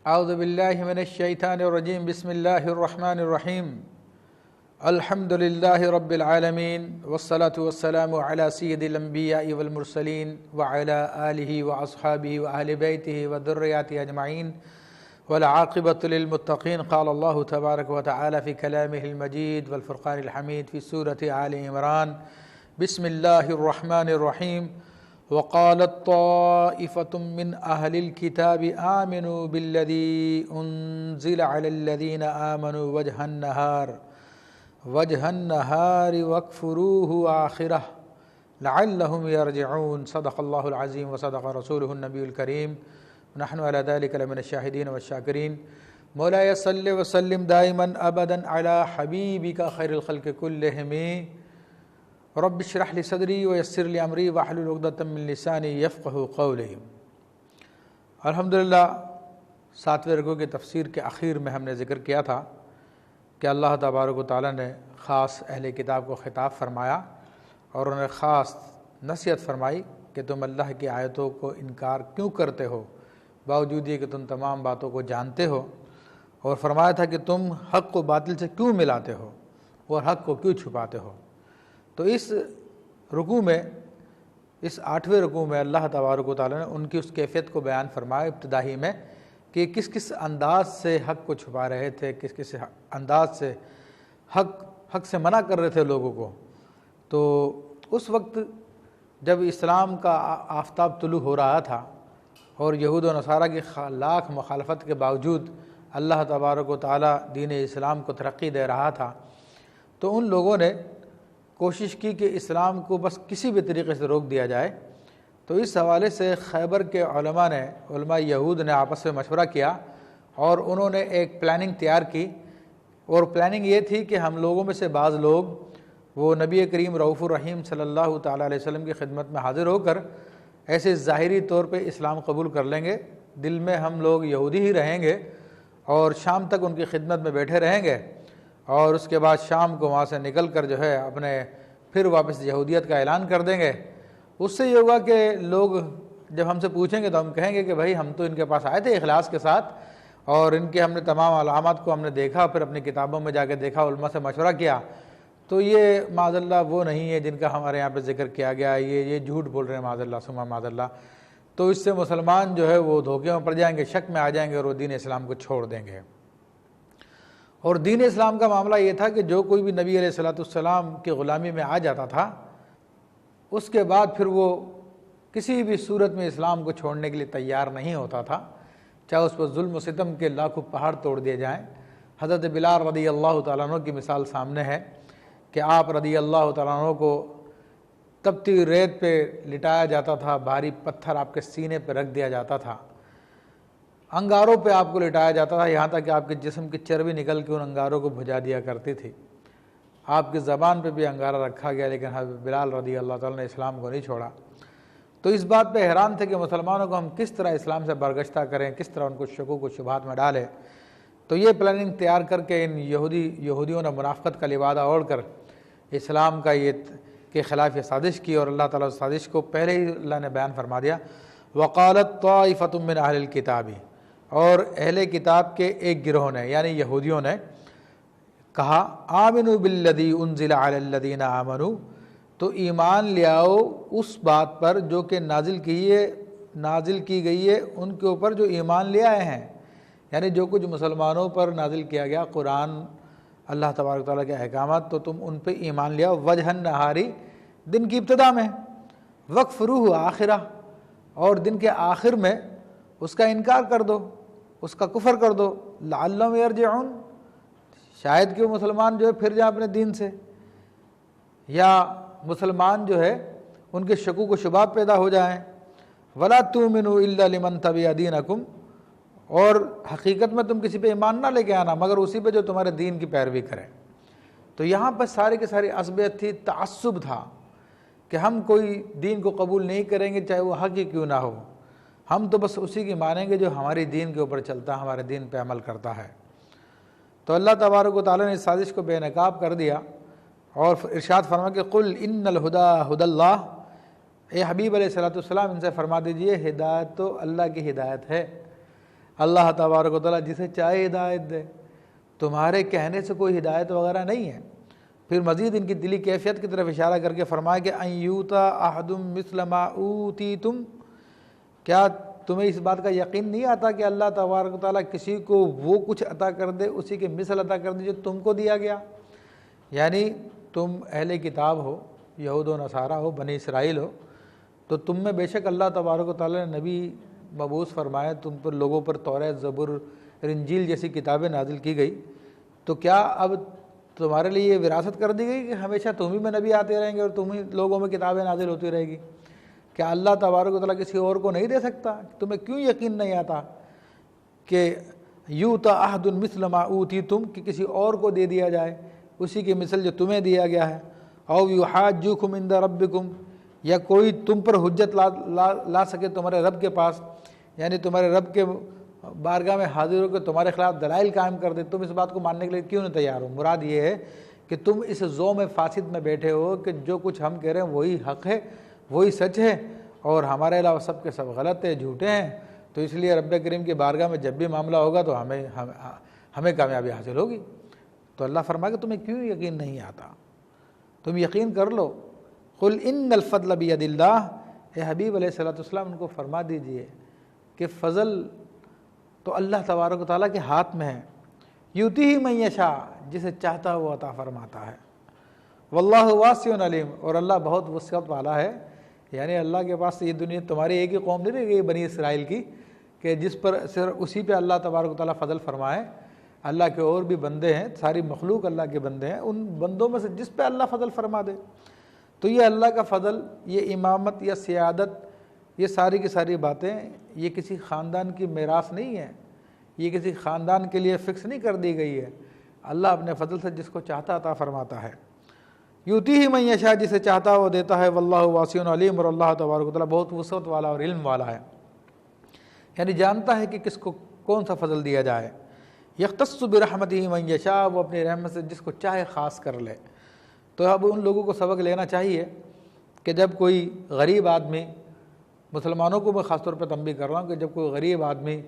اعوذ باللہ من الشیطان الرجیم بسم اللہ الرحمن الرحیم الحمد للہ رب العالمین والصلاة والسلام علی سید الانبیاء والمرسلین وعلی آلہ واصحابہ واہل بیتہ وذریاتہ اجمعین والعاقبۃ للمتقین قال اللہ تبارک وتعالی فی کلامہ المجید والفرقان الحمید فی سورۃ آل عمران بسم اللہ الرحمن الرحیم وقالت طائفة من أهل الكتاب آمنوا بالذي أنزل على الذين آمنوا وجه النهار واكفروه آخره لعلهم يرجعون صدق الله العظيم وصدق رسوله النبي الكريم ونحن على ذلك لمن الشاهدين والشاكرين مولاي صل وسلم دائما أبدا على حبيبك خير الخلق كلهم رب اشرح لي صدری ویسر لی امری واحلل عقدۃ من لسانی یفقہوا قولی۔ الحمدللہ 7ویں رکوع کی تفسیر کے اخیر میں ہم نے ذکر کیا تھا کہ اللہ تبارک و تعالیٰ نے خاص اہل کتاب کو خطاب فرمایا اور انہیں خاص نصیحت فرمائی کہ تم اللہ کی آیتوں کو انکار کیوں کرتے ہو باوجود یہ کہ تم تمام باتوں کو جانتے ہو، اور فرمایا تھا کہ تم حق کو باطل سے کیوں ملاتے ہو اور حق کو کیوں چھپاتے ہو۔ تو اس رکوع میں، اس 8ویں رکوع میں اللہ تبارک و تعالیٰ نے ان کی اس کیفیت کو بیان فرمایا ابتدائی میں کہ کس کس انداز سے حق کو چھپا رہے تھے، کس کس انداز سے حق سے منع کر رہے تھے لوگوں کو۔ تو اس وقت جب اسلام کا آفتاب طلوع ہو رہا تھا اور یہود و نصارہ کی لاکھ مخالفت کے باوجود اللہ تبارک و تعالیٰ دین اسلام کو ترقی دے رہا تھا، تو ان لوگوں نے کوشش کی کہ اسلام کو بس کسی بھی طریقے سے روک دیا جائے۔ تو اس حوالے سے خیبر کے علماء یہود نے آپس میں مشورہ کیا اور انہوں نے ایک پلاننگ تیار کی، اور پلاننگ یہ تھی کہ ہم لوگوں میں سے بعض لوگ وہ نبی کریم رؤوف الرحیم صلی اللہ تعالیٰ علیہ وسلم کی خدمت میں حاضر ہو کر ایسے ظاہری طور پہ اسلام قبول کر لیں گے، دل میں ہم لوگ یہودی ہی رہیں گے اور شام تک ان کی خدمت میں بیٹھے رہیں گے، اور اس کے بعد شام کو وہاں سے نکل کر جو ہے اپنے پھر واپس یہودیت کا اعلان کر دیں گے۔ اس سے یہ ہوگا کہ لوگ جب ہم سے پوچھیں گے تو ہم کہیں گے کہ بھائی ہم تو ان کے پاس آئے تھے اخلاص کے ساتھ، اور ان کے ہم نے تمام علامات کو ہم نے دیکھا، پھر اپنی کتابوں میں جا کے دیکھا، علماء سے مشورہ کیا، تو یہ معاذ اللہ وہ نہیں ہے جن کا ہمارے یہاں پہ ذکر کیا گیا، یہ جھوٹ بول رہے ہیں معاذ اللہ ثم معاذ اللہ۔ تو اس سے مسلمان جو ہے وہ دھوکے میں پڑ جائیں گے، شک میں آ جائیں گے اور وہ دین اسلام کو چھوڑ دیں گے۔ اور دین اسلام کا معاملہ یہ تھا کہ جو کوئی بھی نبی علیہ السلام کی غلامی میں آ جاتا تھا، اس کے بعد پھر وہ کسی بھی صورت میں اسلام کو چھوڑنے کے لیے تیار نہیں ہوتا تھا، چاہے اس پر ظلم و ستم کے لاکھوں پہاڑ توڑ دیے جائیں۔ حضرت بلال رضی اللہ تعالیٰ عنہ کی مثال سامنے ہے کہ آپ رضی اللہ تعالیٰ عنہ کو تپتی ریت پہ لٹایا جاتا تھا، بھاری پتھر آپ کے سینے پہ رکھ دیا جاتا تھا، انگاروں پہ آپ کو لٹایا جاتا تھا، یہاں تک کہ آپ کے جسم کی چربی نکل کے ان انگاروں کو بھجا دیا کرتی تھی، آپ کی زبان پہ بھی انگارہ رکھا گیا، لیکن حضرت بلال رضی اللہ تعالیٰ نے اسلام کو نہیں چھوڑا۔ تو اس بات پہ حیران تھے کہ مسلمانوں کو ہم کس طرح اسلام سے برگشتہ کریں، کس طرح ان کو شکوک و شبہات میں ڈالیں۔ تو یہ پلاننگ تیار کر کے ان یہودیوں نے منافقت کا لبادہ اوڑھ کر اسلام کا کے خلاف یہ سازش کی، اور اللہ تعالیٰ اس سازش کو پہلے ہی اللہ نے بیان فرما دیا۔ وقالت طائفة من اہل الکتاب، اور اہل کتاب کے ایک گروہ نے یعنی یہودیوں نے کہا آمنوا بالذی انزل علی الذین آمنوا، تو ایمان لے آؤ اس بات پر جو کہ نازل کی گئی ہے ان کے اوپر جو ایمان لے آئے ہیں، یعنی جو کچھ مسلمانوں پر نازل کیا گیا قرآن، اللہ تبارک تعالیٰ کے احکامات، تو تم ان پہ ایمان لے آؤ وجہ النہاری، دن کی ابتدا میں، وکفروہ آخرہ، اور دن کے آخر میں اس کا انکار کر دو، اس کا کفر کر دو، لعلہم یرجعون، شاید کہ وہ مسلمان جو ہے پھر جائیں اپنے دین سے، یا مسلمان جو ہے ان کے شکوک و شبہات پیدا ہو جائیں۔ ولا تؤمنوا الا لمن تبع دینکم، اور حقیقت میں تم کسی پہ ایمان نہ لے کے آنا مگر اسی پہ جو تمہارے دین کی پیروی کرے۔ تو یہاں پر سارے کے ساری عصبیت تھی، تعصب تھا کہ ہم کوئی دین کو قبول نہیں کریں گے چاہے وہ حق ہی کیوں نہ ہو، ہم تو بس اسی کی مانیں گے جو ہماری دین کے اوپر چلتا ہے، ہمارے دین پہ عمل کرتا ہے۔ تو اللہ تبارک و تعالیٰ نے اس سازش کو بے نقاب کر دیا اور ارشاد فرما کہ قل ان الہدی ہدی اللہ، اے حبیب علیہ السلام ان سے فرما دیجئے ہدایت تو اللہ کی ہدایت ہے، اللہ تبارک و تعالیٰ جسے چاہے ہدایت دے، تمہارے کہنے سے کوئی ہدایت وغیرہ نہیں ہے۔ پھر مزید ان کی دلی کیفیت کی طرف اشارہ کر کے فرمایا کہ ان یوتا احد مثل ما اوتیتم، کیا تمہیں اس بات کا یقین نہیں آتا کہ اللہ تبارک و تعالیٰ کسی کو وہ کچھ عطا کر دے، اسی کے مثل عطا کر دے جو تم کو دیا گیا؟ یعنی تم اہل کتاب ہو، یہود و نصارہ ہو، بنی اسرائیل ہو، تو تم میں بے شک اللہ تبارک و تعالیٰ نے نبی مبعوث فرمائے، تم پر لوگوں پر توریت، زبور، انجیل جیسی کتابیں نازل کی گئی، تو کیا اب تمہارے لیے یہ وراثت کر دی گئی کہ ہمیشہ تم ہی میں نبی آتے رہیں گے اور تم ہی لوگوں میں کتابیں نازل ہوتی رہے گی؟ کیا اللہ تبارک و تعالیٰ کسی اور کو نہیں دے سکتا؟ تمہیں کیوں یقین نہیں آتا کہ یوتا احد مثل ما اوتیتم، کہ کسی اور کو دے دیا جائے اسی کے مثل جو تمہیں دیا گیا ہے؟ او یحاجوکم عند ربکم، یا کوئی تم پر حجت لا سکے تمہارے رب کے پاس، یعنی تمہارے رب کے بارگاہ میں حاضر ہو کے تمہارے خلاف دلائل قائم کر دے، تم اس بات کو ماننے کے لیے کیوں نہیں تیار ہو؟ مراد یہ ہے کہ تم اس زوم فاسد میں بیٹھے ہو کہ جو کچھ ہم کہہ رہے ہیں وہی حق ہے، وہی سچ ہے، اور ہمارے علاوہ سب کے سب غلط ہے، جھوٹے ہیں، تو اس لیے رب کریم کی بارگاہ میں جب بھی معاملہ ہوگا تو ہمیں کامیابی حاصل ہوگی۔ تو اللہ فرمائے کہ تمہیں کیوں یقین نہیں آتا؟ تم یقین کر لو۔ قل ان الفضل بید اللہ، اے حبیب علیہ الصلوۃ والسلام ان کو فرما دیجئے کہ فضل تو اللہ تبارک و تعالیٰ کے ہاتھ میں ہے، یؤتی ہی من یشاء، جسے چاہتا ہے وہ عطا فرماتا ہے، واللہ واسع علیم، اور اللہ بہت وسعت والا ہے۔ یعنی اللہ کے پاس یہ دنیا تمہاری ایک ہی قوم نہیں رہ گئی بنی اسرائیل کی کہ جس پر صرف اسی پہ اللہ تبارک و تعالیٰ فضل فرمائے۔ اللہ کے اور بھی بندے ہیں، ساری مخلوق اللہ کے بندے ہیں، ان بندوں میں سے جس پہ اللہ فضل فرما دے۔ تو یہ اللہ کا فضل، یہ امامت یا سیادت، یہ ساری کی ساری باتیں یہ کسی خاندان کی میراث نہیں ہے، یہ کسی خاندان کے لیے فکس نہیں کر دی گئی ہے۔ اللہ اپنے فضل سے جس کو چاہتا عطا فرماتا ہے۔ یؤتی ہی من یشاء، جسے چاہتا وہ دیتا ہے، واللہ واسع علیم، اور اللہ تبارک و تعالیٰ بہت وسعت والا اور علم والا ہے، یعنی جانتا ہے کہ کس کو کون سا فضل دیا جائے۔ یختص برحمتہ من یشاء، وہ اپنی رحمت سے جس کو چاہے خاص کر لے۔ تو اب ان لوگوں کو سبق لینا چاہیے کہ جب کوئی غریب آدمی، مسلمانوں کو میں خاص طور پہ تنبیہ کر رہا ہوں کہ جب کوئی غریب آدمی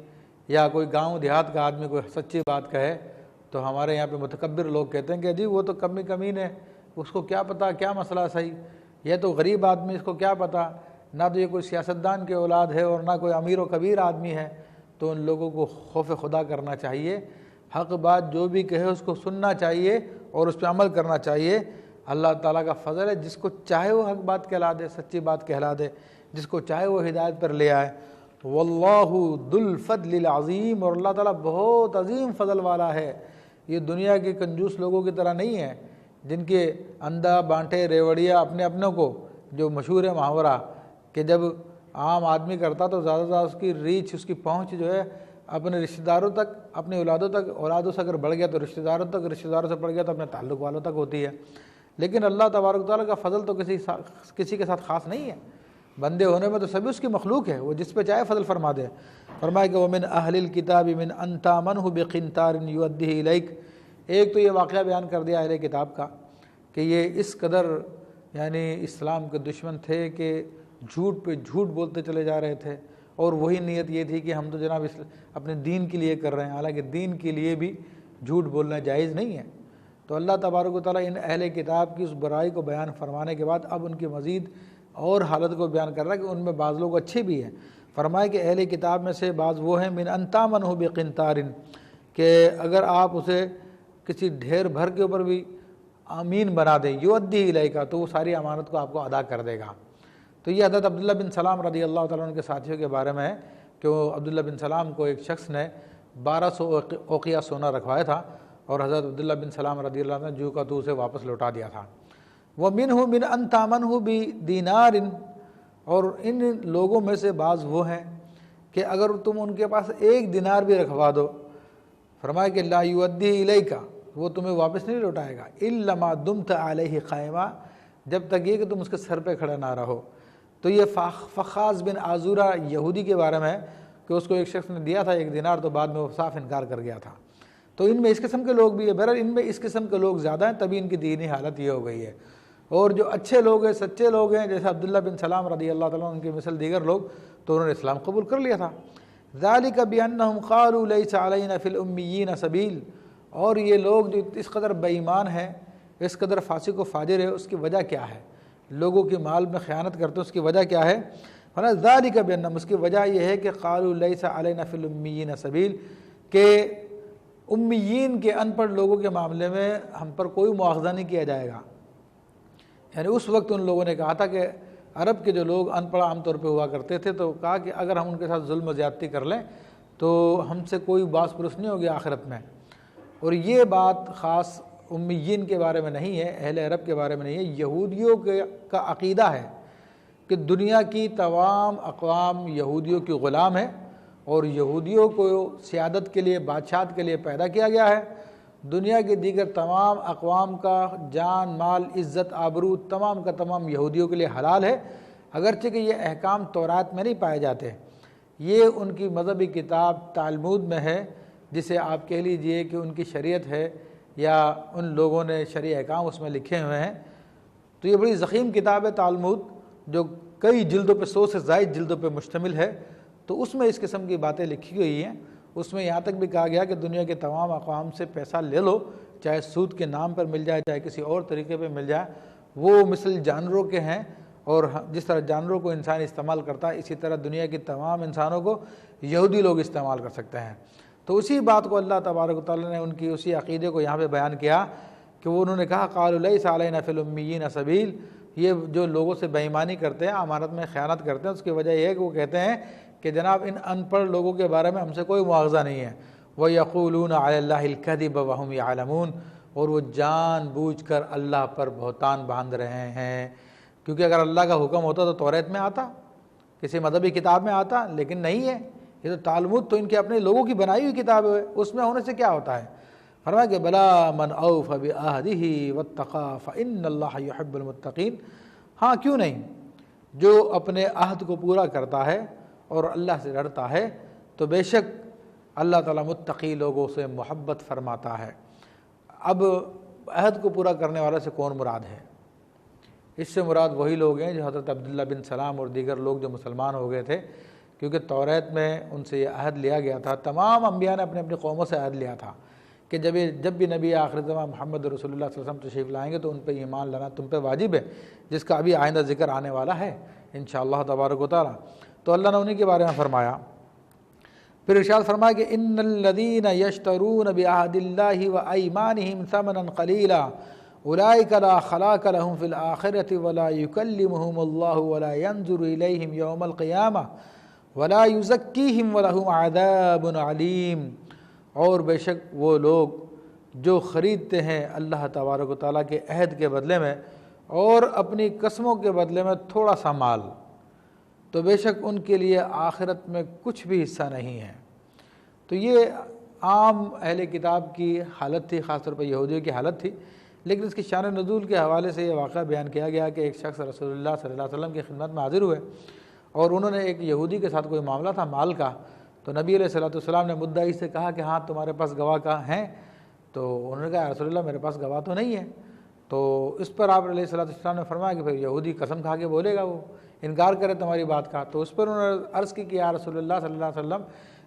یا کوئی گاؤں دیہات کا آدمی کوئی سچی بات کہے تو ہمارے یہاں پہ متکبر لوگ کہتے ہیں کہ جی وہ تو کمین ہے، اس کو کیا پتہ کیا مسئلہ صحیح، یہ تو غریب آدمی، اس کو کیا پتہ، نہ تو یہ کوئی سیاستدان کی اولاد ہے اور نہ کوئی امیر و کبیر آدمی ہے۔ تو ان لوگوں کو خوف خدا کرنا چاہیے، حق بات جو بھی کہے اس کو سننا چاہیے اور اس پہ عمل کرنا چاہیے۔ اللہ تعالیٰ کا فضل ہے، جس کو چاہے وہ حق بات کہلا دے، سچی بات کہلا دے، جس کو چاہے وہ ہدایت پر لے آئے۔ واللہ ذو الفضل العظیم، اور اللہ تعالیٰ بہت عظیم فضل والا ہے۔ یہ دنیا کے کنجوس لوگوں کی طرح نہیں ہے جن کے اندھا بانٹے ریوڑیا اپنے اپنوں کو، جو مشہور ہے محاورہ کہ جب عام آدمی کرتا تو زیادہ زیادہ اس کی ریچ، اس کی پہنچ جو ہے اپنے رشتہ داروں تک، اپنی اولادوں تک، اولادوں سے اگر بڑھ گیا تو رشتہ داروں تک، رشتہ داروں سے بڑھ گیا تو اپنے تعلق والوں تک ہوتی ہے۔ لیکن اللہ تبارک تعالیٰ کا فضل تو کسی کے ساتھ خاص نہیں ہے، بندے ہونے میں تو سبھی اس کی مخلوق ہے، وہ جس پہ چاہے فضل فرما دے۔ فرمایا کہ وَمِنْ أَهْلِ الْكِتَابِ مِنْ أَنْ تَأْمَنْهُ بِقِنْطَارٍ يُؤَدِّهِ إِلَيْكَ۔ ایک تو یہ واقعہ بیان کر دیا اہل کتاب کا کہ یہ اس قدر یعنی اسلام کے دشمن تھے کہ جھوٹ پہ جھوٹ بولتے چلے جا رہے تھے، اور وہی نیت یہ تھی کہ ہم تو جناب اپنے دین کے لیے کر رہے ہیں، حالانکہ دین کے لیے بھی جھوٹ بولنا جائز نہیں ہے۔ تو اللہ تبارک و تعالیٰ ان اہل کتاب کی اس برائی کو بیان فرمانے کے بعد اب ان کی مزید اور حالت کو بیان کر رہا ہے کہ ان میں بعض لوگ اچھے بھی ہیں۔ فرمایا کہ اہل کتاب میں سے بعض وہ ہیں من ان تامنہ بقنطار، کہ اگر آپ اسے کسی ڈھیر بھر کے اوپر بھی امین بنا دیں، یؤدی الیک، تو وہ ساری امانت کو آپ کو ادا کر دے گا۔ تو یہ حضرت عبداللہ بن سلام رضی اللہ تعالیٰ عنہ کے ساتھیوں کے بارے میں ہے کہ وہ عبداللہ بن سلام کو ایک شخص نے 1200 اوقیہ سونا رکھوایا تھا، اور حضرت عبداللہ بن سلام رضی اللہ عنہ جو کا تو اسے واپس لوٹا دیا تھا۔ وَمِنْهُ مِنْ أَنْ تَأْمَنْهُ بِدِینَارٍ، اور ان لوگوں میں سے بعض وہ ہیں کہ اگر تم ان کے پاس ایک دینار بھی رکھوا دو، فرمایا کہ لا یؤدی الیک، وہ تمہیں واپس نہیں لوٹائے گا، الا ما دمت علیہ قائما، جب تک یہ کہ تم اس کے سر پہ کھڑا نہ رہو۔ تو یہ فخاذ بن عازورہ یہودی کے بارے میں ہے کہ اس کو ایک شخص نے دیا تھا ایک دینار، تو بعد میں وہ صاف انکار کر گیا تھا۔ تو ان میں اس قسم کے لوگ بھی ہیں، بہرحال ان میں اس قسم کے لوگ زیادہ ہیں، تبھی ان کی دینی حالت یہ ہو گئی ہے۔ اور جو اچھے لوگ ہیں، سچے لوگ ہیں، جیسے عبداللہ بن سلام رضی اللہ تعالیٰ عنہ، ان کی مثل دیگر لوگ، تو انہوں نے اسلام قبول کر لیا تھا۔ ذالک بانہم قالوا لیس علینا فی الامیین سبیل، اور یہ لوگ جو اس قدر بے ایمان ہیں، اس قدر فاسق و فاجر ہے، اس کی وجہ کیا ہے؟ لوگوں کے مال میں خیانت کرتے ہیں، اس کی وجہ کیا ہے؟ فرمایا ذالک بانہم، اس کی وجہ یہ ہے کہ قالوا لیس علینا فی الامیین سبیل، کہ امیین کے ان پڑھ لوگوں کے معاملے میں ہم پر کوئی مواخذہ نہیں کیا جائے گا۔ یعنی اس وقت ان لوگوں نے کہا تھا کہ عرب کے جو لوگ ان پڑھ عام طور پہ ہوا کرتے تھے، تو کہا کہ اگر ہم ان کے ساتھ ظلم و زیادتی کر لیں تو ہم سے کوئی باس پرس نہیں ہوگی آخرت میں۔ اور یہ بات خاص امیین کے بارے میں نہیں ہے، اہل عرب کے بارے میں نہیں ہے، یہودیوں کا عقیدہ ہے کہ دنیا کی تمام اقوام یہودیوں کی غلام ہے، اور یہودیوں کو سیادت کے لیے، بادشاہت کے لیے پیدا کیا گیا ہے۔ دنیا کی دیگر تمام اقوام کا جان، مال، عزت، آبرو تمام کا تمام یہودیوں کے لیے حلال ہے، اگرچہ کہ یہ احکام تورات میں نہیں پائے جاتے۔ یہ ان کی مذہبی کتاب تالمود میں ہے، جسے آپ کہہ لیجئے کہ ان کی شریعت ہے، یا ان لوگوں نے شرعی احکام اس میں لکھے ہوئے ہیں۔ تو یہ بڑی ضخیم کتاب ہے تالمود، جو کئی جلدوں پہ، 100 سے زائد جلدوں پہ مشتمل ہے۔ تو اس میں اس قسم کی باتیں لکھی ہوئی ہیں۔ اس میں یہاں تک بھی کہا گیا کہ دنیا کے تمام اقوام سے پیسہ لے لو، چاہے سود کے نام پر مل جائے، چاہے کسی اور طریقے پہ مل جائے، وہ مثل جانوروں کے ہیں، اور جس طرح جانوروں کو انسان استعمال کرتا ہے، اسی طرح دنیا کی تمام انسانوں کو یہودی لوگ استعمال کر سکتے ہیں۔ تو اسی بات کو اللہ تبارک و تعالیٰ نے ان کی اسی عقیدے کو یہاں پہ بیان کیا کہ وہ انہوں نے کہا قالوا لیس علینا فی الامیین سبیل، یہ جو لوگوں سے بے ایمانی کرتے ہیں، امانت میں خیانت کرتے ہیں، اس کی وجہ یہ ہے کہ وہ کہتے ہیں کہ جناب ان ان پڑھ لوگوں کے بارے میں ہم سے کوئی مواخذہ نہیں ہے۔ وَيَقُولُونَ عَلَى اللَّهِ الْكَذِبَ وَهُمْ يَعْلَمُونَ، اور وہ جان بوجھ کر اللہ پر بہتان باندھ رہے ہیں، کیونکہ اگر اللہ کا حکم ہوتا تو توریت میں آتا، کسی مذہبی کتاب میں آتا، لیکن نہیں ہے۔ یہ تو تالمود تو ان کے اپنے لوگوں کی بنائی ہوئی کتاب ہے، اس میں ہونے سے کیا ہوتا ہے؟ فرمایا کہ بلا من اوف بعہدہ واتقى فإن اللہ يحب المتقین، ہاں کیوں نہیں، جو اپنے عہد کو پورا کرتا ہے اور اللہ سے ڈرتا ہے تو بے شک اللہ تعالیٰ متقی لوگوں سے محبت فرماتا ہے۔ اب عہد کو پورا کرنے والے سے کون مراد ہے؟ اس سے مراد وہی لوگ ہیں جو حضرت عبداللہ بن سلام اور دیگر لوگ جو مسلمان ہو گئے تھے، کیونکہ توریت میں ان سے یہ عہد لیا گیا تھا، تمام انبیاء نے اپنی اپنی قوموں سے عہد لیا تھا کہ جب بھی نبی آخر زمان محمد رسول اللہ صلی اللہ علیہ وسلم تشریف لائیں گے تو ان پہ ایمان لانا تم پہ واجب ہے، جس کا ابھی آئندہ ذکر آنے والا ہے انشاءاللہ تبارک و تعالیٰ۔ تو اللہ نے انہی کے بارے میں فرمایا، پھر ارشاد فرمایا کہ ان الذین یشترون بعہد اللہ وایمانہم ثمنا قلیلا اولئک لا خلاق لهم فی الآخرۃ ولا یکلمہم اللہ ولا ینظر الیہم یوم القیامہ ولا یزکیہم ولہم عذاب علیم، اور بے شک وہ لوگ جو خریدتے ہیں اللہ تبارک و تعالیٰ کے عہد کے بدلے میں اور اپنی قسموں کے بدلے میں تھوڑا سا مال، تو بے شک ان کے لیے آخرت میں کچھ بھی حصہ نہیں ہے۔ تو یہ عام اہل کتاب کی حالت تھی، خاص طور پر یہودیوں کی حالت تھی، لیکن اس کی شان نزول کے حوالے سے یہ واقعہ بیان کیا گیا کہ ایک شخص رسول اللہ صلی اللہ علیہ وسلم کی خدمت میں حاضر ہوئے، اور انہوں نے ایک یہودی کے ساتھ کوئی معاملہ تھا مال کا، تو نبی علیہ الصلوۃ والسلام نے مدعی سے کہا کہ ہاں تمہارے پاس گواہ کا ہیں؟ تو انہوں نے کہا یا رسول اللہ میرے پاس گواہ تو نہیں ہے۔ تو اس پر آپ علیہ الصلوۃ والسلام نے فرمایا کہ پھر یہودی قسم کھا کے بولے گا، وہ انکار کرے تمہاری بات کا۔ تو اس پر انہوں نے عرض کی کہ یا رسول اللہ صلی اللہ علیہ وسلم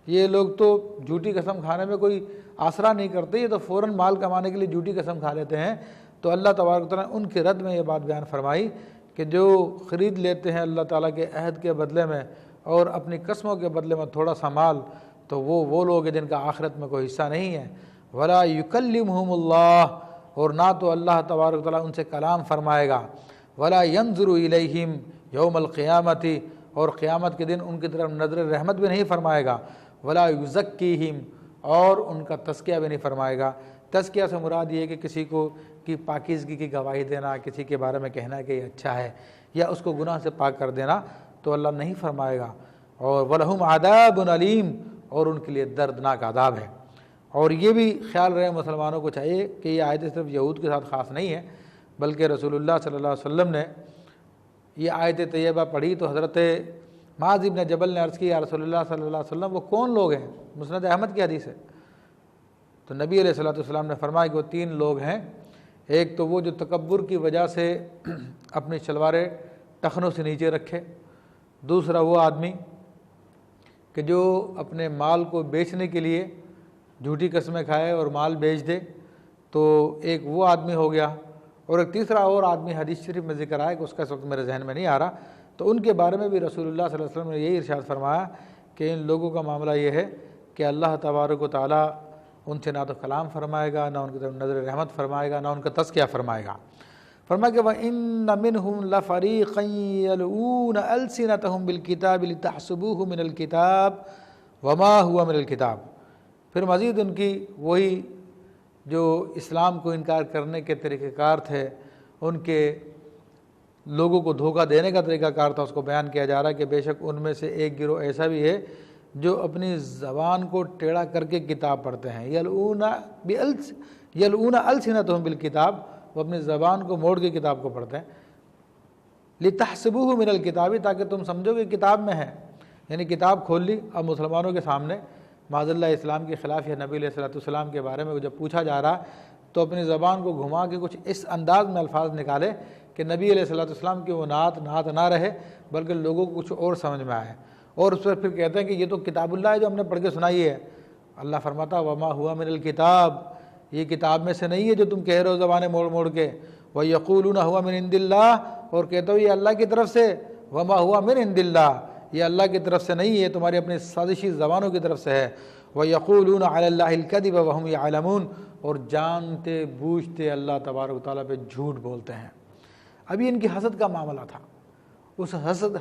یہ لوگ تو جھوٹی قسم کھانے میں کوئی آسرا نہیں کرتے، یہ تو فوراً مال کمانے کے لیے جھوٹی قسم کھا لیتے ہیں۔ تو اللہ تبارک و تعالیٰ نے ان کے رد میں یہ بات بیان فرمائی کہ جو خرید لیتے ہیں اللہ تعالیٰ کے عہد کے بدلے میں اور اپنی قسموں کے بدلے میں تھوڑا سا مال، تو وہ لوگ ہیں جن کا آخرت میں کوئی حصہ نہیں ہے۔ ولا یکلمہم اللہ، اور نہ تو اللہ تبارک و تعالیٰ ان سے کلام فرمائے گا، ولا ینظر الیہم یوم القیامۃ، اور قیامت کے دن ان کی طرف نظر رحمت بھی نہیں فرمائے گا، ولا یزکیہم، اور ان کا تزکیہ بھی نہیں فرمائے گا۔ تزکیہ سے مراد یہ ہے کہ کسی کو کی پاکیزگی کی گواہی دینا، کسی کے بارے میں کہنا کہ یہ اچھا ہے، یا اس کو گناہ سے پاک کر دینا، تو اللہ نہیں فرمائے گا۔ اور وَلَهُمْ عَذَابٌ عَلِيمٌ، اور ان کے لیے دردناک عذاب ہے۔ اور یہ بھی خیال رہے مسلمانوں کو چاہیے کہ یہ آیت صرف یہود کے ساتھ خاص نہیں ہے، بلکہ رسول اللہ صلی اللہ علیہ وسلم نے یہ آیت طیبہ پڑھی تو حضرت معاذ بن جبل نے عرض کی یا رسول اللہ صلی اللہ علیہ وسلم وہ کون لوگ ہیں؟ مسند احمد کی حدیث ہے۔ تو نبی علیہ الصلوۃ والسلام نے فرمایا کہ وہ 3 لوگ ہیں، ایک تو وہ جو تکبر کی وجہ سے اپنی شلواریں ٹخنوں سے نیچے رکھے، دوسرا وہ آدمی کہ جو اپنے مال کو بیچنے کے لیے جھوٹی قسمیں کھائے اور مال بیچ دے، تو ایک وہ آدمی ہو گیا، اور ایک تیسرا اور آدمی حدیث شریف میں ذکر آیا کہ اس کا اس وقت میرے ذہن میں نہیں آ رہا، تو ان کے بارے میں بھی رسول اللہ صلی اللہ علیہ وسلم نے یہی ارشاد فرمایا کہ ان لوگوں کا معاملہ یہ ہے کہ اللہ تبارک و تعالیٰ ان سے نہ تو کلام فرمائے گا، نہ ان کی طرف نظر رحمت فرمائے گا، نہ ان کا تزکیہ فرمائے گا۔ فرمایا کہ وَإِنَّ مِنْهُمْ لَفَرِيقًا يَلْوُونَ أَلْسِنَتَهُمْ بِالْكِتَابِ لِتَحْسَبُوهُ مِنَ الْكِتَابِ وَمَا هُوَ مِنَ الْكِتَابِ۔ پھر مزید ان کی وہی جو اسلام کو انکار کرنے کے طریقہ کار تھے، ان کے لوگوں کو دھوکہ دینے کا طریقہ کار تھا، اس کو بیان کیا جا رہا ہے کہ بے شک ان میں سے ایک گروہ ایسا بھی ہے جو اپنی زبان کو ٹیڑھا کر کے کتاب پڑھتے ہیں، یلؤون السنتہم بالکتاب، وہ اپنی زبان کو موڑ کے کتاب کو پڑھتے ہیں، لتحسبوہ من الکتاب، تاکہ تم سمجھو کہ کتاب میں ہے، یعنی کتاب کھول لی۔ اب مسلمانوں کے سامنے معاذ اللہ اسلام کے خلاف یا نبی علیہ السلام کے بارے میں جب پوچھا جا رہا تو اپنی زبان کو گھما کے کچھ اس انداز میں الفاظ نکالے کہ نبی علیہ السلام کی وہ نعت نہ رہے بلکہ لوگوں کو کچھ اور سمجھ میں آئے، اور اس پر پھر کہتے ہیں کہ یہ تو کتاب اللہ ہے جو ہم نے پڑھ کے سنائی ہے۔ اللہ فرماتا وما ہوا من الکتاب، یہ کتاب میں سے نہیں ہے جو تم کہہ رہے ہو زبانیں موڑ موڑ کے، وَيَقُولُونَ هُوَ مِنْ عِنْدِ اللَّهِ، اور کہتے ہو یہ اللہ کی طرف سے، وما ہوا من عند اللہ، یہ اللہ کی طرف سے نہیں ہے، تمہاری اپنی سازشی زبانوں کی طرف سے ہے۔ وَيَقُولُونَ عَلَى اللَّهِ الْكَذِبَ وَهُمْ يَعْلَمُونَ، اور جانتے بوجھتے اللہ تبارک و تعالیٰ پہ جھوٹ بولتے ہیں۔ ابھی ان کی حسد کا معاملہ تھا، اس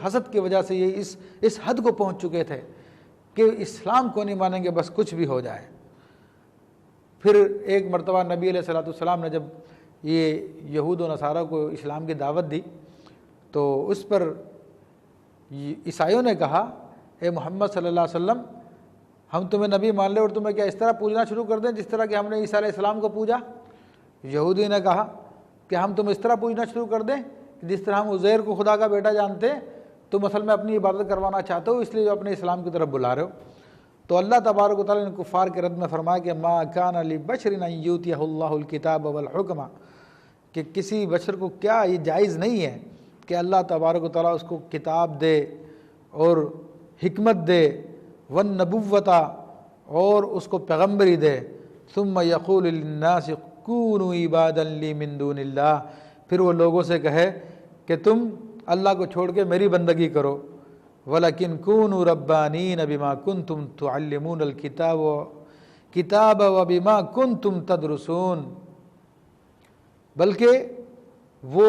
حسد کی وجہ سے یہ اس حد کو پہنچ چکے تھے کہ اسلام کو نہیں مانیں گے، بس کچھ بھی ہو جائے۔ پھر ایک مرتبہ نبی علیہ السلام نے جب یہ یہود و نصارہ کو اسلام کی دعوت دی تو اس پر عیسائیوں نے کہا اے محمد صلی اللہ علیہ وسلم، ہم تمہیں نبی مان لیں اور تمہیں کیا اس طرح پوجنا شروع کر دیں جس طرح کہ ہم نے عیسیٰ علیہ السلام کو پوجا؟ یہودی نے کہا کہ ہم تم اس طرح پوجنا شروع کر دیں جس طرح ہم عزیر کو خدا کا بیٹا جانتے ہیں، تم اصل میں اپنی عبادت کروانا چاہتے ہو، اس لیے جو اپنے اسلام کی طرف بلا رہے ہو۔ تو اللہ تبارک و تعالیٰ نے کفار کے رد میں فرمایا کہ ما کان لبشر ان یؤتیہ اللہ الکتاب والحکمہ، کہ کسی بشر کو کیا یہ جائز نہیں ہے کہ اللہ تبارک و تعالیٰ اس کو کتاب دے اور حکمت دے، والنبوۃ، اور اس کو پیغمبری دے، ثم یقول للناس کونوا عبادا لی من دون اللہ، پھر وہ لوگوں سے کہے کہ تم اللہ کو چھوڑ کے میری بندگی کرو، وَلَكِنْ كُونُوا رَبَّانِينَ بِمَا كُنْتُمْ تُعَلِّمُونَ الْكِتَابَ وَبِمَا كُنْتُمْ تَدْرُسُونَ، بلکہ وہ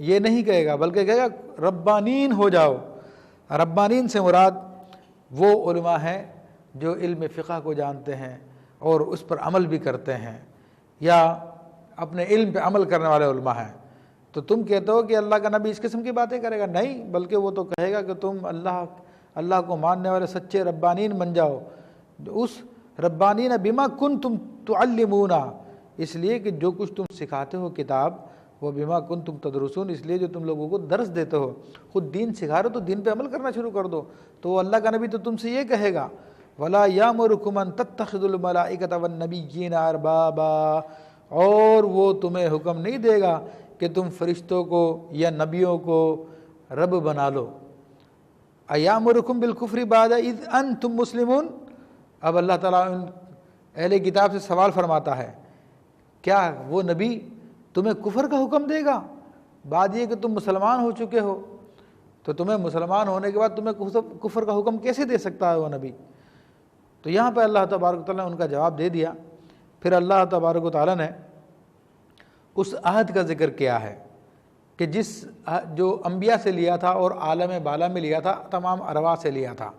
یہ نہیں کہے گا بلکہ کہے گا ربانین ہو جاؤ۔ ربانین سے مراد وہ علماء ہیں جو علم فقہ کو جانتے ہیں اور اس پر عمل بھی کرتے ہیں، یا اپنے علم پہ عمل کرنے والے علماء ہیں۔ تو تم کہتے ہو کہ اللہ کا نبی اس قسم کی باتیں کرے گا؟ نہیں، بلکہ وہ تو کہے گا کہ تم اللہ کو ماننے والے سچے ربانین بن جاؤ۔ اس ربانین بما کنتم تعلمون، اس لیے کہ جو کچھ تم سکھاتے ہو کتاب، وہ بما کنتم تدرسون، اس لیے جو تم لوگوں کو درس دیتے ہو، خود دین سکھا رہے ہو تو دین پہ عمل کرنا شروع کر دو۔ تو اللہ کا نبی تو تم سے یہ کہے گا وَلَا يَأْمُرُكُمْ أَن تَتَّخِذُوا الْمَلَائِكَةَ وَالنَّبِيِّينَ أَرْبَابًا، اور وہ تمہیں حکم نہیں دے گا کہ تم فرشتوں کو یا نبیوں کو رب بنا لو۔ أَيَأْمُرُكُمْ بِالْكُفْرِ بَعْدَ إِذْ أَنْتُمْ مُسْلِمُونَ، اب اللہ تعالیٰ اہل کتاب سے سوال فرماتا ہے کیا وہ نبی تمہیں کفر کا حکم دے گا بعد یہ کہ تم مسلمان ہو چکے ہو؟ تو تمہیں مسلمان ہونے کے بعد تمہیں کفر کا حکم کیسے دے سکتا ہے وہ نبی؟ تو یہاں پہ اللہ تبارک و تعالیٰ نے ان کا جواب دے دیا۔ پھر اللہ تبارک و تعالیٰ نے اس عہد کا ذکر کیا ہے کہ جو انبیاء سے لیا تھا اور عالم بالا میں لیا تھا، تمام ارواح سے لیا تھا،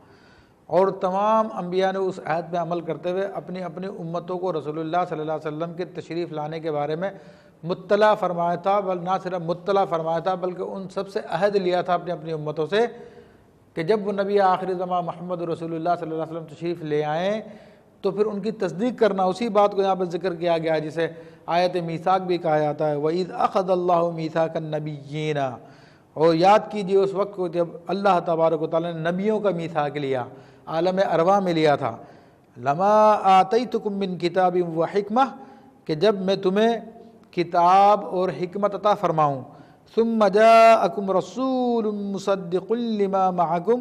اور تمام انبیاء نے اس عہد پہ عمل کرتے ہوئے اپنی اپنی امتوں کو رسول اللہ صلی اللہ علیہ وسلم کے تشریف لانے کے بارے میں مطلع فرمایا تھا، نہ صرف مطلع فرمایا تھا بلکہ ان سب سے عہد لیا تھا اپنی اپنی امتوں سے کہ جب وہ نبی آخری زمان محمد رسول اللہ صلی اللہ علیہ وسلم تشریف لے آئیں تو پھر ان کی تصدیق کرنا۔ اسی بات کو یہاں پر ذکر کیا گیا جسے آیت میثاق بھی کہا جاتا ہے، وَإِذْ أَخَذَ اللَّهُ مِيثَاقَ النَّبِيِّينَ، اور یاد کیجئے اس وقت کو جب اللہ تبارک و تعالیٰ نے نبیوں کا میثاق لیا، عالم ارواح میں لیا تھا، لَمَا آتَيْتُكُم مِّن كِتَابٍ وَحِكْمَةٍ، کہ جب میں تمہیں کتاب اور حکمت عطا فرماؤں، ثُمَّ جَاءَكُمْ رَسُولٌ مُصَدِّقٌ لِّمَا مَعَكُمْ،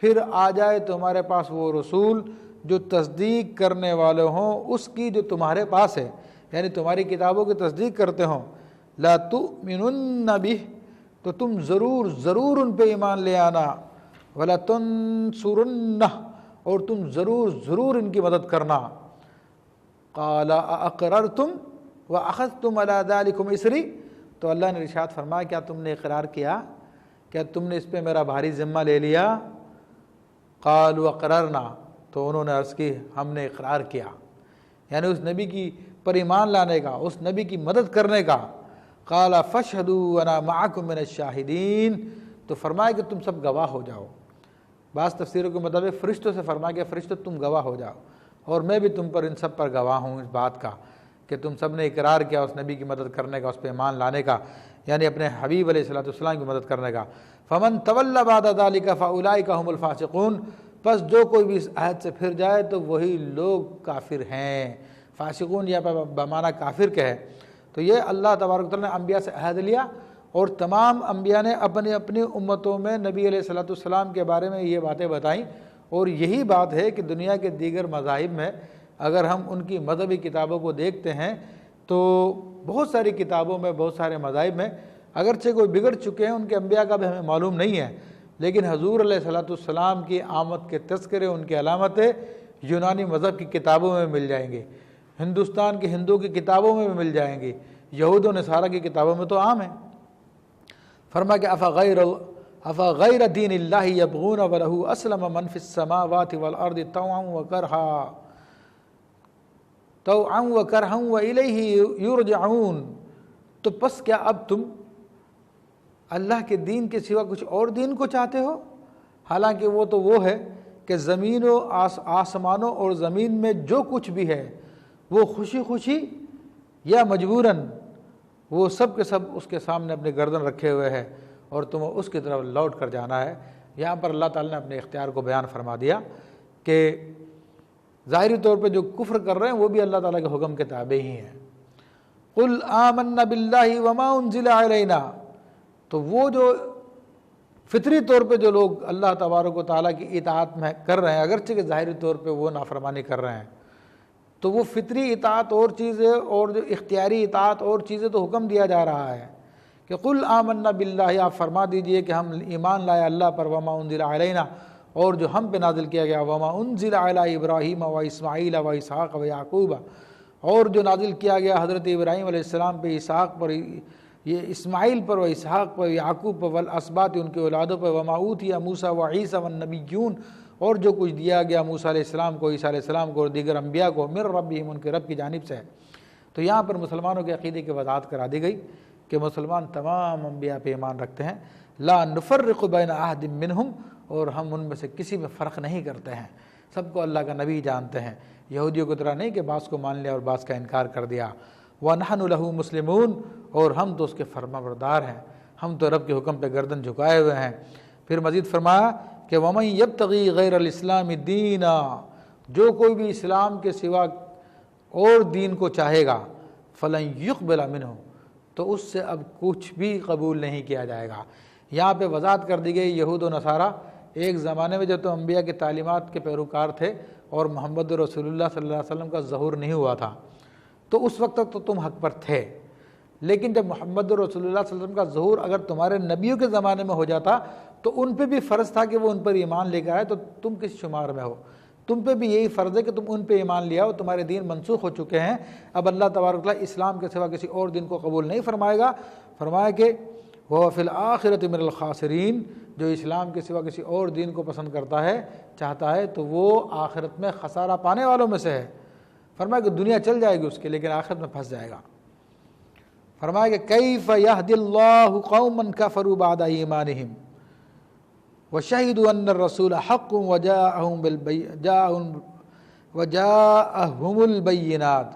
پھر آ جائے تمہارے پاس وہ رسول جو تصدیق کرنے والے ہوں اس کی جو تمہارے پاس ہے، یعنی تمہاری کتابوں کی تصدیق کرتے ہوں، لا تؤمنن بہ، تو تم ضرور ان پہ ایمان لے آنا، ولا تنصرنہ، اور تم ضرور ان کی مدد کرنا۔ قال اقررتم واخذتم علی ذلکم اسری، تو اللہ نے ارشاد فرمایا کیا تم نے اقرار کیا، کیا تم نے اس پہ میرا بھاری ذمہ لے لیا؟ قالوا اقررنا، تو انہوں نے عرض کی ہم نے اقرار کیا، یعنی اس نبی کی پر ایمان لانے کا، اس نبی کی مدد کرنے کا۔ قال فاشهدوا وانا معكم من الشاہدین، تو فرمایا کہ تم سب گواہ ہو جاؤ۔ بعض تفسیروں کے مطابق فرشتوں سے فرمایا کہ فرشتوں تم گواہ ہو جاؤ، اور میں بھی تم پر ان سب پر گواہ ہوں اس بات کا کہ تم سب نے اقرار کیا اس نبی کی مدد کرنے کا، اس پہ ایمان لانے کا، یعنی اپنے حبیب علیہ الصلوۃ والسلام کی مدد کرنے کا۔ فمن تولى بعد ذلك فاولئک هم الفاسقون، پس جو کوئی بھی اس عہد سے پھر جائے تو وہی لوگ کافر ہیں۔ فاسقون یا بمعنی کافر کے ہے۔ تو یہ اللہ تبارک و تعالیٰ نے انبیاء سے عہد لیا، اور تمام انبیاء نے اپنی اپنی امتوں میں نبی علیہ الصلوۃ والسلام کے بارے میں یہ باتیں بتائیں، اور یہی بات ہے کہ دنیا کے دیگر مذاہب میں اگر ہم ان کی مذہبی کتابوں کو دیکھتے ہیں تو بہت ساری کتابوں میں، بہت سارے مذاہب میں اگرچہ کوئی بگڑ چکے ہیں، ان کے انبیاء کا بھی ہمیں معلوم نہیں ہے، لیکن حضور علیہ الصلوۃ والسلام کی آمد کے تذکرے، ان کی علامتیں یونانی مذہب کی کتابوں میں مل جائیں گے، ہندوستان کے ہندو کی کتابوں میں بھی مل جائیں گی، یہود و نصارہ کی کتابوں میں تو عام ہیں۔ فرمایا کہ افغیر دین اللہ یبغون ولہ اسلم من فی السماوات والارض طوعا وکرہا والیہ یرجعون، تو پس کیا اب تم اللہ کے دین کے سوا کچھ اور دین کو چاہتے ہو؟ حالانکہ وہ تو وہ ہے کہ زمین و آسمانوں اور زمین میں جو کچھ بھی ہے وہ خوشی خوشی یا مجبوراً وہ سب کے سب اس کے سامنے اپنی گردن رکھے ہوئے ہے، اور تمہیں اس کی طرف لوٹ کر جانا ہے۔ یہاں پر اللہ تعالیٰ نے اپنے اختیار کو بیان فرما دیا کہ ظاہری طور پہ جو کفر کر رہے ہیں وہ بھی اللہ تعالیٰ کے حکم کے تابع ہی ہیں۔ قل آمنا باللہ وما انزل علینا، تو وہ جو فطری طور پہ جو لوگ اللہ تبارک و تعالیٰ کی اطاعت میں کر رہے ہیں، اگرچہ کہ ظاہری طور پہ وہ نافرمانی کر رہے ہیں، تو وہ فطری اطاعت اور چیزیں اور جو اختیاری اطاعت اور چیزیں، تو حکم دیا جا رہا ہے کہ قل آمنا باللہ، آپ فرما دیجئے کہ ہم ایمان لائے اللہ پر، وما انزل علینا، اور جو ہم پہ نازل کیا گیا، وما انزل علی ابراہیم و اسماعیل و اسحاق و یعقوب، اور جو نازل کیا گیا حضرت ابراہیم علیہ السلام پہ، اسحاق پر، یہ اسماعیل پر و اسحاق پر، یعقوب پر، والاسباط ان کے اولادوں پر، وما اوتی موسیٰ و عیسیٰ والنبیون، اور جو کچھ دیا گیا موسیٰ علیہ السلام کو، عیسیٰ علیہ السلام کو، اور دیگر انبیاء کو، من ربہم، ان کے رب کی جانب سے۔ تو یہاں پر مسلمانوں کے عقیدے کی وضاحت کرا دی گئی کہ مسلمان تمام انبیاء پہ ایمان رکھتے ہیں، لا نفرق بین احد منہم، اور ہم ان میں سے کسی میں فرق نہیں کرتے ہیں، سب کو اللہ کا نبی جانتے ہیں، یہودیوں کی طرح نہیں کہ بعض کو مان لیا اور بعض کا انکار کر دیا۔ وَنَحْنُ لَهُ مُسْلِمُونَ، اور ہم تو اس کے فرما بردار ہیں، ہم تو رب کے حکم پہ گردن جھکائے ہوئے ہیں۔ پھر مزید فرمایا کہ وَمَن يَبْتَغِي غَيْرَ الْإِسْلَامِ دِينًا، جو کوئی بھی اسلام کے سوا اور دین کو چاہے گا، فَلَن يُقْبَلَ مِنْهُ، تو اس سے اب کچھ بھی قبول نہیں کیا جائے گا۔ یہاں پہ وضاحت کر دی گئی، یہود و نصارہ ایک زمانے میں جب تو انبیاء کی تعلیمات کے پیروکار تھے اور محمد رسول اللہ صلی اللہ علیہ وسلم کا ظہور نہیں ہوا تھا، تو اس وقت تک تو تم حق پر تھے، لیکن جب محمد رسول اللہ صلی اللہ علیہ وسلم کا ظہور اگر تمہارے نبیوں کے زمانے میں ہو جاتا تو ان پہ بھی فرض تھا کہ وہ ان پر ایمان لے کر آئے، تو تم کس شمار میں ہو؟ تم پہ بھی یہی فرض ہے کہ تم ان پہ ایمان لے آؤ، تمہارے دین منسوخ ہو چکے ہیں، اب اللہ تبارک و تعالیٰ اسلام کے سوا کسی اور دین کو قبول نہیں فرمائے گا۔ فرمایا کہ وہ فی الآخرۃ من الخاسرین، جو اسلام کے سوا کسی اور دین کو پسند کرتا ہے، چاہتا ہے، تو وہ آخرت میں خسارہ پانے والوں میں سے ہے۔ فرمایا کہ دنیا چل جائے گی اس کے، لیکن آخرت میں پھنس جائے گا۔ فرمایا کہ کیف یہدی اللہ قوما کفروا بعد ایمانہم وشہدوا ان الرسول حق وجاءہم البینات،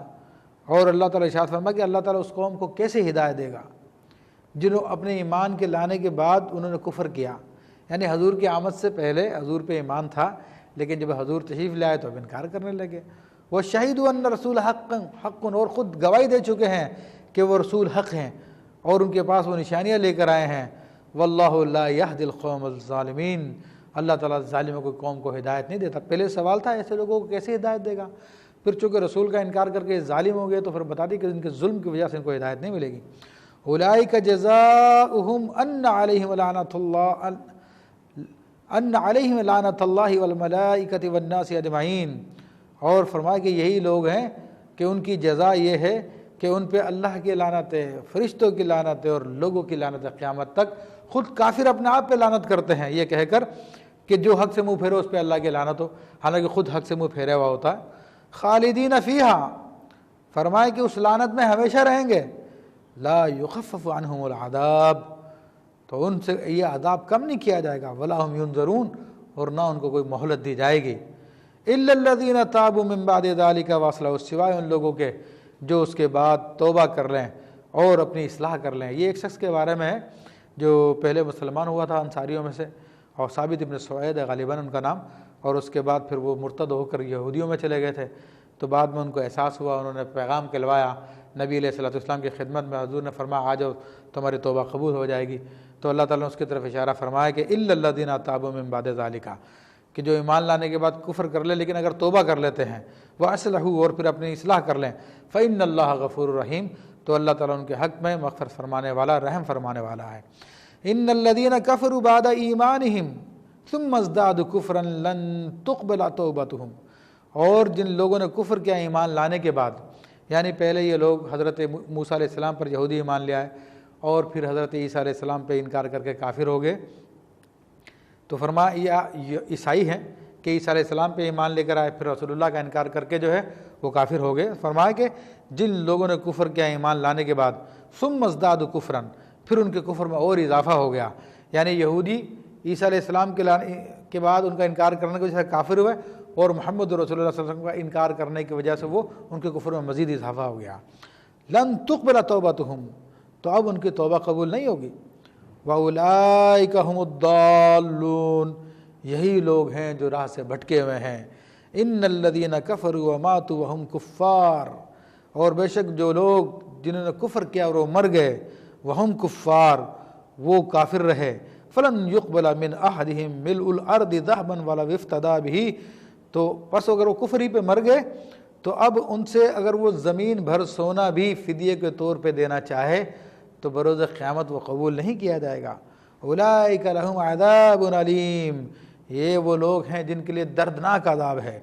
اور اللہ تعالیٰ ارشاد فرمایا کہ اللہ تعالیٰ اس قوم کو کیسے ہدایت دے گا جنہوں اپنے ایمان کے لانے کے بعد انہوں نے کفر کیا، یعنی حضور کی آمد سے پہلے حضور پہ ایمان تھا، لیکن جب حضور تشریف لے آئے تو اب انکار کرنے لگے۔ وَشَهِدُوا أَنَّ الرَّسُولَ حَقٌّ، اور خود گواہی دے چکے ہیں کہ وہ رسول حق ہیں اور ان کے پاس وہ نشانیاں لے کر آئے ہیں۔ وَاللَّهُ لَا يَهْدِي الْقَوْمَ الظَّالِمِينَ، اللہ تعالیٰ ظالموں کو قوم کو ہدایت نہیں دیتا۔ پہلے سوال تھا ایسے لوگوں کو کیسے ہدایت دے گا، پھر چونکہ رسول کا انکار کر کے ظالم ہو گئے تو پھر بتا دی کہ ان کے ظلم کی وجہ سے ان کو ہدایت نہیں ملے گی۔ اولئک جزاؤہم ان علیہم لعنۃ اللہ والملائکۃ والناس اجمعین، اور فرمایا کہ یہی لوگ ہیں کہ ان کی جزا یہ ہے کہ ان پہ اللہ کی لعنت ہے، فرشتوں کی لعنت ہے اور لوگوں کی لعنت ہے قیامت تک۔ خود کافر اپنے آپ پہ لعنت کرتے ہیں یہ کہہ کر کہ جو حق سے منہ پھیرے اس پہ اللہ کی لعنت ہو، حالانکہ خود حق سے منہ پھیرا ہوا ہوتا ہے۔ خالدین فیہا، فرمائے کہ اس لعنت میں ہمیشہ رہیں گے۔ لا یخفف عنہم العذاب، تو ان سے یہ عذاب کم نہیں کیا جائے گا۔ ولا ہم ینظرون، اور نہ ان کو کوئی مہلت دی جائے گی۔ الا الذین تابوا من بعد ذلک واصلحوا، سوائے ان لوگوں کے جو اس کے بعد توبہ کر لیں اور اپنی اصلاح کر لیں۔ یہ ایک شخص کے بارے میں ہے جو پہلے مسلمان ہوا تھا انصاریوں میں سے، اور ثابت ابن سعید ہے غالباً ان کا نام، اور اس کے بعد پھر وہ مرتد ہو کر یہودیوں میں چلے گئے تھے۔ تو بعد میں ان کو احساس ہوا، انہوں نے پیغام کہلوایا نبی علیہ الصلوۃ والسلام کی خدمت میں، حضور نے فرمایا آ جاؤ تمہاری توبہ قبول ہو جائے گی۔ تو اللہ تعالیٰ نے اس کی طرف اشارہ فرمایا کہ الا الذین تابوا من بعد ذلک، کہ جو ایمان لانے کے بعد کفر کر لے لیکن اگر توبہ کر لیتے ہیں، واصلحوا، اور پھر اپنی اصلاح کر لیں، فإن اللہ غفور رحیم، تو اللہ تعالیٰ ان کے حق میں مغفرت فرمانے والا، رحم فرمانے والا ہے۔ ان الذین کفروا بعد ایمانہم ثم ازدادوا کفرا لن تقبل توبتہم، اور جن لوگوں نے کفر کیا ایمان لانے کے بعد، یعنی پہلے یہ لوگ حضرت موسیٰ علیہ السلام پر یہودی ایمان لے آئے اور پھر حضرت عیسیٰ علیہ السلام پہ انکار کر کے کافر ہو گئے، تو فرمایا یہ عیسائی ہیں کہ عیسیٰ علیہ السلام پہ ایمان لے کر آئے پھر رسول اللہ کا انکار کر کے جو ہے وہ کافر ہو گئے۔ فرمایا کہ جن لوگوں نے کفر کیا ایمان لانے کے بعد، ثم ازدادوا کفرا، پھر ان کے کفر میں اور اضافہ ہو گیا، یعنی یہودی عیسیٰ علیہ السلام کے بعد ان کا انکار کرنے کی وجہ سے کافر ہوئے، اور محمد رسول اللہ صلی اللہ علیہ وسلم کا انکار کرنے کی وجہ سے وہ ان کے کفر میں مزید اضافہ ہو گیا۔ لن تقبل توبتہم، تو اب ان کی توبہ قبول نہیں ہوگی۔ وَأُولَئِكَ هُمُ الضَّالُّونَ، یہی لوگ ہیں جو راہ سے بھٹکے ہوئے ہیں۔ ان الذین کفروا وماتوا وهم کفار، اور بے شک جو لوگ جنہوں نے کفر کیا اور وہ مر گئے، وهم کفار، وہ کافر رہے، فلن يقبل من احدهم ملء الارض ذهبا ولو افتدى به، تو بس اگر وہ کفر ہی پہ مر گئے تو اب ان سے اگر وہ زمین بھر سونا بھی فدیے کے طور پہ دینا چاہے تو بروز قیامت وہ قبول نہیں کیا جائے گا۔ اولئک لہم عذاب علیم، یہ وہ لوگ ہیں جن کے لیے دردناک عذاب ہے۔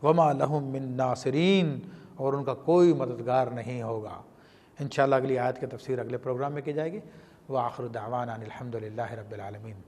وما لہم من ناصرین، اور ان کا کوئی مددگار نہیں ہوگا۔ انشاءاللہ اگلی آیت کی تفسیر اگلے پروگرام میں کی جائے گی۔ وآخر دعوانا ان الحمد للہ رب العالمین۔